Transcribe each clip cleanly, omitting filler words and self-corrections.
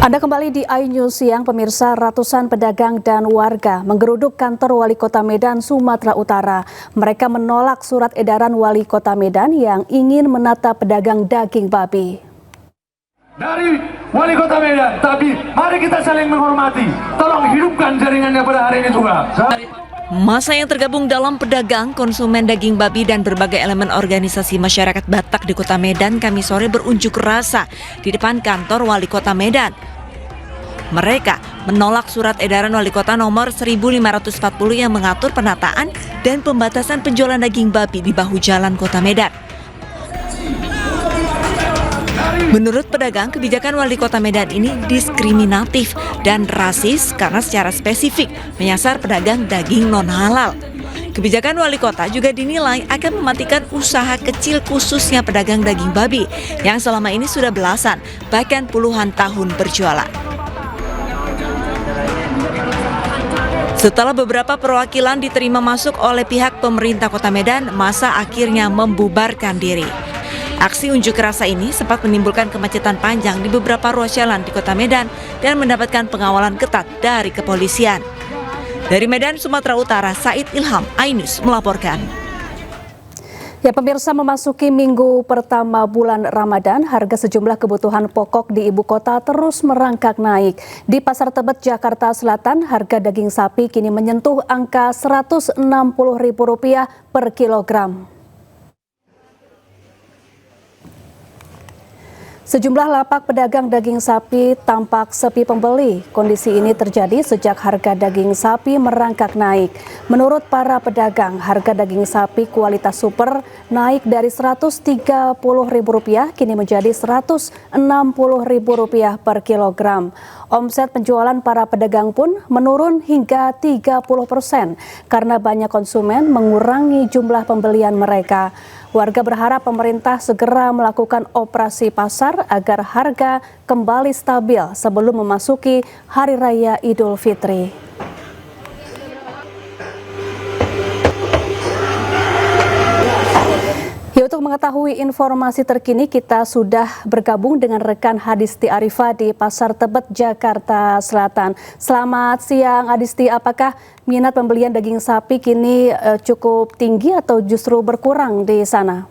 Anda kembali di iNews Siang, pemirsa. Ratusan pedagang dan warga menggeruduk kantor Wali Kota Medan, Sumatera Utara. Mereka menolak surat edaran Wali Kota Medan yang ingin menata pedagang daging babi. Dari Wali Kota Medan, tapi mari kita saling menghormati. Tolong hidupkan jaringannya pada hari ini juga. Masa yang tergabung dalam pedagang, konsumen daging babi dan berbagai elemen organisasi masyarakat Batak di Kota Medan Kamis sore berunjuk rasa di depan kantor Wali Kota Medan. Mereka menolak surat edaran Wali Kota nomor 1540 yang mengatur penataan dan pembatasan penjualan daging babi di bahu jalan Kota Medan. Menurut pedagang, kebijakan Wali Kota Medan ini diskriminatif dan rasis karena secara spesifik menyasar pedagang daging non-halal. Kebijakan Wali Kota juga dinilai akan mematikan usaha kecil khususnya pedagang daging babi yang selama ini sudah belasan, bahkan puluhan tahun berjualan. Setelah beberapa perwakilan diterima masuk oleh pihak pemerintah Kota Medan, masa akhirnya membubarkan diri. Aksi unjuk rasa ini sempat menimbulkan kemacetan panjang di beberapa ruas jalan di Kota Medan dan mendapatkan pengawalan ketat dari kepolisian. Dari Medan, Sumatera Utara, Said Ilham, iNews melaporkan. Ya, pemirsa, memasuki minggu pertama bulan Ramadan, harga sejumlah kebutuhan pokok di ibu kota terus merangkak naik. Di Pasar Tebet, Jakarta Selatan, harga daging sapi kini menyentuh angka Rp160.000 per kilogram. Sejumlah lapak pedagang daging sapi tampak sepi pembeli. Kondisi ini terjadi sejak harga daging sapi merangkak naik. Menurut para pedagang, harga daging sapi kualitas super naik dari Rp130.000 kini menjadi Rp160.000 per kilogram. Omset penjualan para pedagang pun menurun hingga 30% karena banyak konsumen mengurangi jumlah pembelian mereka. Warga berharap pemerintah segera melakukan operasi pasar agar harga kembali stabil sebelum memasuki Hari Raya Idul Fitri. Ya, untuk mengetahui informasi terkini kita sudah bergabung dengan rekan Hadisti Arifah di Pasar Tebet, Jakarta Selatan. Selamat siang Hadisti, apakah minat pembelian daging sapi kini cukup tinggi atau justru berkurang di sana?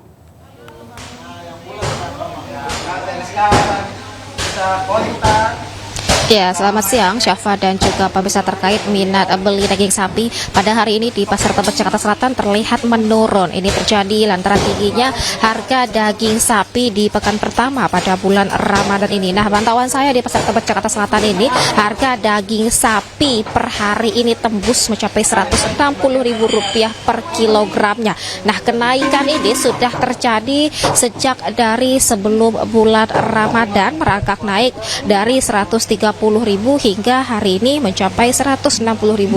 Ya, selamat siang Syafa dan juga pemirsa. Terkait minat beli daging sapi pada hari ini di Pasar Tebet Jakarta Selatan terlihat menurun. Ini terjadi lantaran tingginya harga daging sapi di pekan pertama pada bulan Ramadan ini. Nah, pantauan saya di Pasar Tebet Jakarta Selatan ini, harga daging sapi per hari ini tembus mencapai Rp160.000 per kilogramnya. Nah, kenaikan ini sudah terjadi sejak dari sebelum bulan Ramadan, merangkak naik dari Rp130.000 hingga hari ini mencapai Rp160.000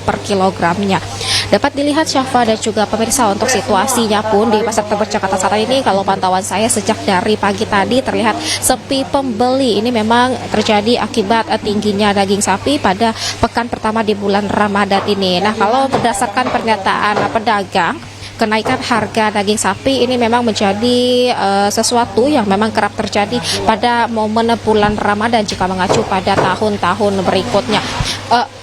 per kilogramnya. Dapat dilihat Syafa dan juga pemirsa, untuk situasinya pun di Pasar Tebet Jakarta Selatan ini, kalau pantauan saya sejak dari pagi tadi terlihat sepi pembeli. Ini memang terjadi akibat tingginya daging sapi pada pekan pertama di bulan Ramadan ini. Nah, kalau berdasarkan pernyataan pedagang, kenaikan harga daging sapi ini memang menjadi sesuatu yang memang kerap terjadi pada momen bulan Ramadan jika mengacu pada tahun-tahun berikutnya.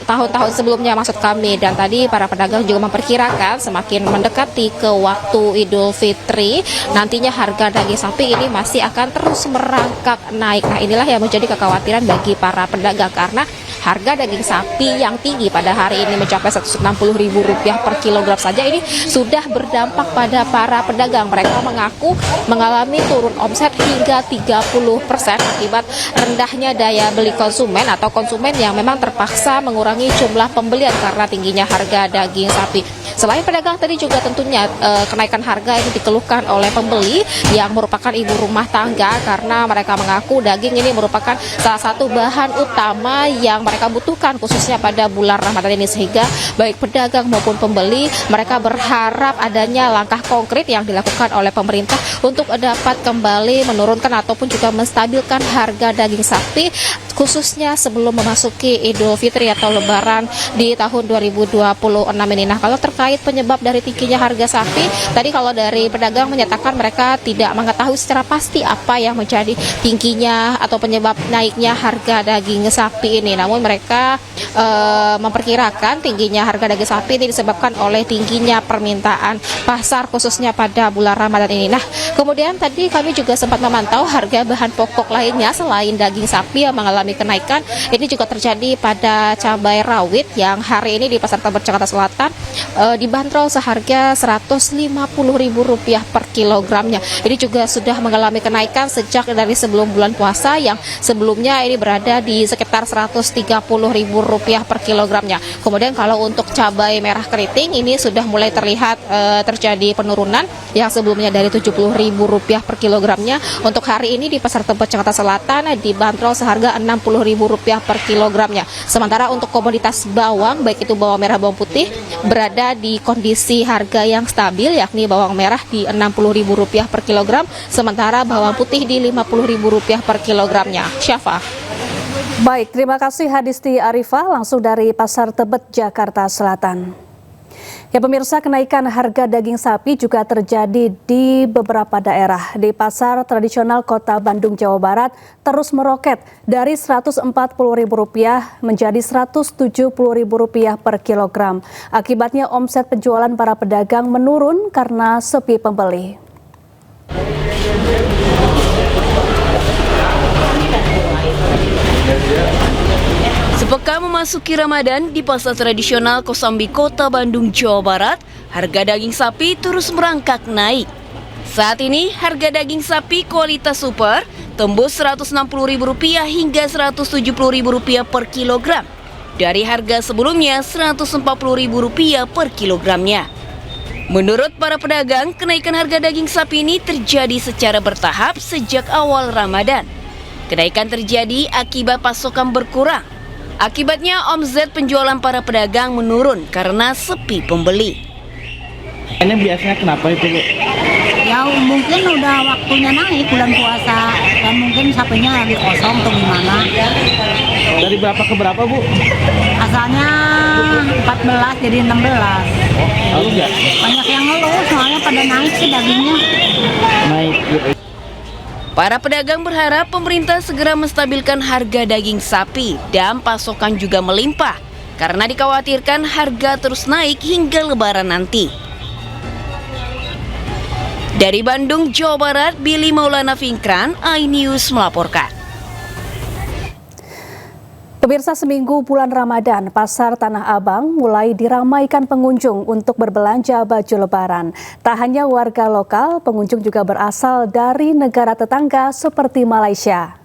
Tahun-tahun sebelumnya maksud kami. Dan tadi para pedagang juga memperkirakan semakin mendekati ke waktu Idul Fitri, nantinya harga daging sapi ini masih akan terus merangkak naik. Nah, inilah yang menjadi kekhawatiran bagi para pedagang karena harga daging sapi yang tinggi pada hari ini mencapai Rp160.000 per kilogram saja ini sudah berdampak pada para pedagang. Mereka mengaku mengalami turun omset hingga 30% akibat rendahnya daya beli konsumen atau konsumen yang memang terpaksa mengurangi jumlah pembelian karena tingginya harga daging sapi. Selain pedagang tadi juga tentunya kenaikan harga ini dikeluhkan oleh pembeli yang merupakan ibu rumah tangga karena mereka mengaku daging ini merupakan salah satu bahan utama yang mereka mereka butuhkan khususnya pada bulan Ramadan ini, sehingga baik pedagang maupun pembeli mereka berharap adanya langkah konkret yang dilakukan oleh pemerintah untuk dapat kembali menurunkan ataupun juga menstabilkan harga daging sapi khususnya sebelum memasuki Idul Fitri atau Lebaran di tahun 2026 ini. Nah, kalau terkait penyebab dari tingginya harga sapi, tadi kalau dari pedagang menyatakan mereka tidak mengetahui secara pasti apa yang menjadi tingginya atau penyebab naiknya harga daging sapi ini. Namun mereka memperkirakan tingginya harga daging sapi ini disebabkan oleh tingginya permintaan pasar khususnya pada bulan Ramadan ini. Nah, kemudian tadi kami juga sempat memantau harga bahan pokok lainnya selain daging sapi yang mengalami kenaikan. Ini juga terjadi pada cabai rawit yang hari ini di Pasar Tebet Jakarta Selatan dibanderol seharga Rp150.000 per kilogramnya. Ini juga sudah mengalami kenaikan sejak dari sebelum bulan puasa yang sebelumnya ini berada di sekitar Rp130.000 per kilogramnya. Kemudian kalau untuk cabai merah keriting ini sudah mulai terlihat terjadi penurunan yang sebelumnya dari Rp70.000 per kilogramnya. Untuk hari ini di Pasar Tebet Jakarta Selatan dibanderol seharga Rp60.000 per kilogramnya. Sementara untuk komoditas bawang, baik itu bawang merah, bawang putih, berada di kondisi harga yang stabil, yakni bawang merah di Rp60.000 per kilogram, sementara bawang putih di Rp50.000 per kilogramnya. Syafa. Baik, terima kasih Hadisti Arifah langsung dari Pasar Tebet, Jakarta Selatan. Ya pemirsa, kenaikan harga daging sapi juga terjadi di beberapa daerah. Di pasar tradisional Kota Bandung, Jawa Barat terus meroket dari Rp140.000 menjadi Rp170.000 per kilogram. Akibatnya omset penjualan para pedagang menurun karena sepi pembeli. Sepekan memasuki Ramadan, di pasar tradisional Kosambi, Kota Bandung, Jawa Barat, harga daging sapi terus merangkak naik. Saat ini, harga daging sapi kualitas super tembus Rp160.000 hingga Rp170.000 per kilogram. Dari harga sebelumnya Rp140.000 per kilogramnya. Menurut para pedagang, kenaikan harga daging sapi ini terjadi secara bertahap sejak awal Ramadan. Kenaikan terjadi akibat pasokan berkurang. Akibatnya omset penjualan para pedagang menurun karena sepi pembeli. Ini biasanya kenapa itu, Bu? Ya mungkin udah waktunya naik bulan puasa dan mungkin sapinya lagi kosong atau gimana. Dari berapa ke berapa, Bu? Asalnya 14 jadi 16. Lalu nggak? Banyak yang ngeluh soalnya pada naik sih dagingnya. Naik gitu. Para pedagang berharap pemerintah segera menstabilkan harga daging sapi dan pasokan juga melimpah karena dikhawatirkan harga terus naik hingga Lebaran nanti. Dari Bandung, Jawa Barat, Billy Maulana Fikran, iNews melaporkan. Pemirsa, seminggu bulan Ramadan, Pasar Tanah Abang mulai diramaikan pengunjung untuk berbelanja baju Lebaran. Tak hanya warga lokal, pengunjung juga berasal dari negara tetangga seperti Malaysia.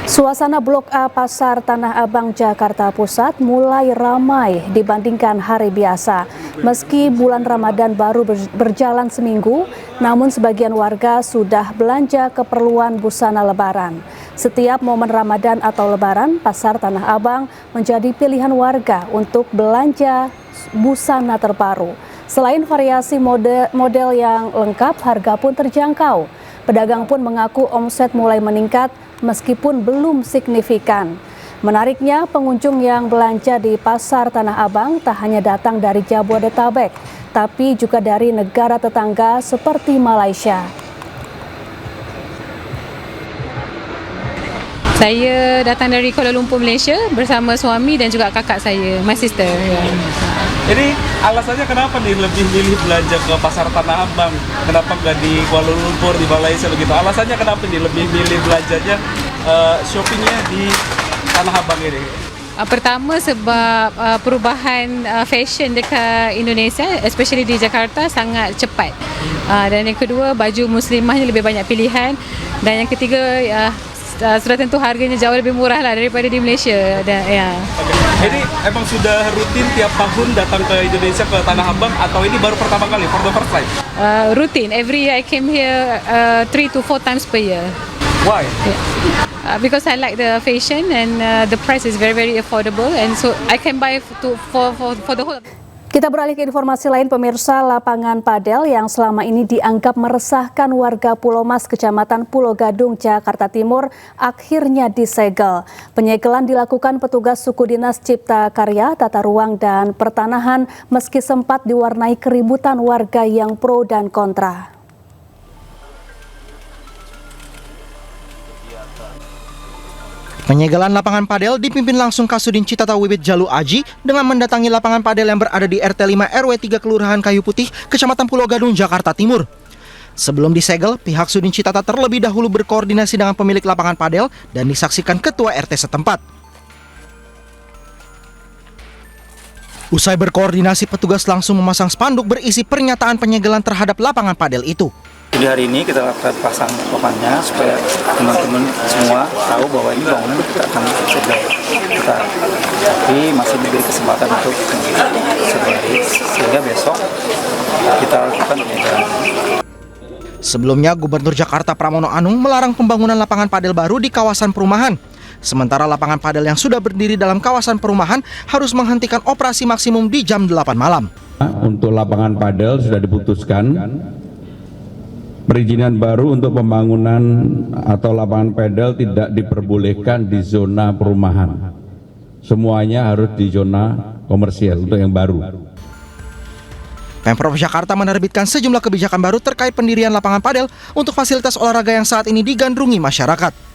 Suasana Blok A Pasar Tanah Abang, Jakarta Pusat mulai ramai dibandingkan hari biasa. Meski bulan Ramadan baru berjalan seminggu, namun sebagian warga sudah belanja keperluan busana Lebaran. Setiap momen Ramadan atau Lebaran, Pasar Tanah Abang menjadi pilihan warga untuk belanja busana terbaru. Selain variasi model yang lengkap, harga pun terjangkau. Pedagang pun mengaku omset mulai meningkat meskipun belum signifikan. Menariknya, pengunjung yang belanja di Pasar Tanah Abang tak hanya datang dari Jabodetabek, tapi juga dari negara tetangga seperti Malaysia. Saya datang dari Kuala Lumpur, Malaysia bersama suami dan juga kakak saya, my sister. Jadi alasannya kenapa nih lebih milih belanja ke Pasar Tanah Abang? Kenapa nggak di Kuala Lumpur, di Malaysia begitu? Alasannya kenapa nih lebih milih belanjanya, shoppingnya di Tanah Abang ini? Pertama sebab perubahan fashion dekat Indonesia, especially di Jakarta, sangat cepat. Dan yang kedua, baju muslimahnya lebih banyak pilihan. Dan yang ketiga, sudah tentu harganya jauh lebih murah lah daripada di Malaysia. Okay. Jadi emang sudah rutin tiap tahun datang ke Indonesia, ke Tanah Abang, atau ini baru pertama kali, for the first time? Rutin, every year I came here 3 to 4 times per year. Why? Because I like the fashion and the price is very very affordable, and so I can buy for the whole. Kita beralih ke informasi lain, pemirsa. Lapangan padel yang selama ini dianggap meresahkan warga Pulau Mas, Kecamatan Pulau Gadung, Jakarta Timur, akhirnya disegel. Penyegelan dilakukan petugas suku dinas Cipta Karya, Tata Ruang, dan Pertanahan meski sempat diwarnai keributan warga yang pro dan kontra. Penyegelan lapangan padel dipimpin langsung Kasudin Citata Wiwit Jalu Aji dengan mendatangi lapangan padel yang berada di RT 5 RW 3 Kelurahan Kayu Putih, Kecamatan Pulau Gadung, Jakarta Timur. Sebelum disegel, pihak Sudin Citata terlebih dahulu berkoordinasi dengan pemilik lapangan padel dan disaksikan Ketua RT setempat. Usai berkoordinasi, petugas langsung memasang spanduk berisi pernyataan penyegelan terhadap lapangan padel itu. Jadi hari ini kita lakukan pasang papannya supaya teman-teman semua tahu bahwa ini bangunan kita akan segel. Tapi masih diberi kesempatan untuk segel, sehingga besok kita lakukan penyegelan. Sebelumnya, Gubernur Jakarta Pramono Anung melarang pembangunan lapangan padel baru di kawasan perumahan. Sementara lapangan padel yang sudah berdiri dalam kawasan perumahan harus menghentikan operasi maksimum di jam 8 malam. Untuk lapangan padel sudah diputuskan perizinan baru untuk pembangunan atau lapangan padel tidak diperbolehkan di zona perumahan. Semuanya harus di zona komersial untuk yang baru. Pemprov Jakarta menerbitkan sejumlah kebijakan baru terkait pendirian lapangan padel untuk fasilitas olahraga yang saat ini digandrungi masyarakat.